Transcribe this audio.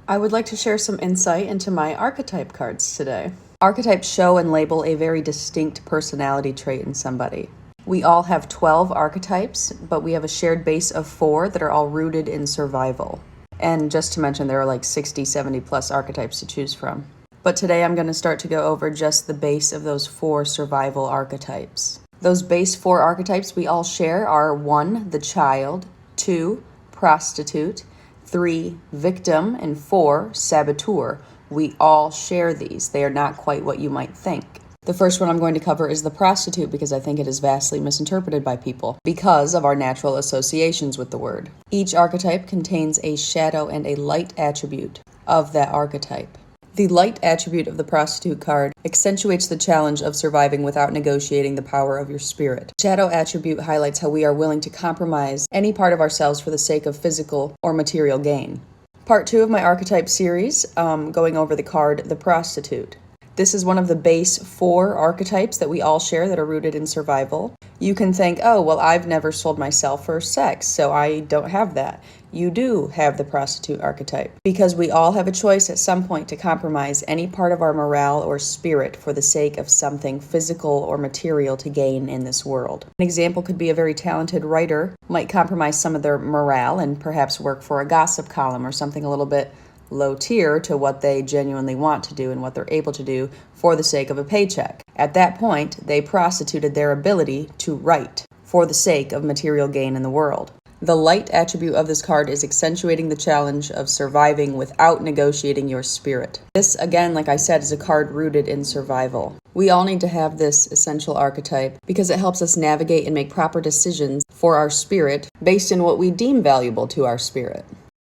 I would like to share some insight into my archetype cards today. Archetypes show and label a very distinct personality trait in somebody. We all have 12 archetypes, but we have a shared base of 4 that are all rooted in survival. And just to mention, there are like 60, 70 plus archetypes to choose from. But today I'm going to start to go over just the base of those 4 survival archetypes. Those base 4 archetypes we all share are 1, the child, 2, prostitute, 3, victim, and 4, saboteur. We all share these. They are not quite what you might think. The first one I'm going to cover is the prostitute because I think it is vastly misinterpreted by people because of our natural associations with the word. Each archetype contains a shadow and a light attribute of that archetype. The light attribute of the prostitute card accentuates the challenge of surviving without negotiating the power of your spirit. Shadow attribute highlights how we are willing to compromise any part of ourselves for the sake of physical or material gain. Part 2 of my archetype series, going over the card, the prostitute. This is one of the base 4 archetypes that we all share that are rooted in survival. You can think, oh, well, I've never sold myself for sex, so I don't have that. You do have the prostitute archetype because we all have a choice at some point to compromise any part of our morale or spirit for the sake of something physical or material to gain in this world. An example could be a very talented writer might compromise some of their morale and perhaps work for a gossip column or something a little bit low tier to what they genuinely want to do and what they're able to do for the sake of a paycheck. At that point, they prostituted their ability to write for the sake of material gain in the world. The light attribute of this card is accentuating the challenge of surviving without negotiating your spirit. This, again, like I said, is a card rooted in survival. We all need to have this essential archetype because it helps us navigate and make proper decisions for our spirit based on what we deem valuable to our spirit.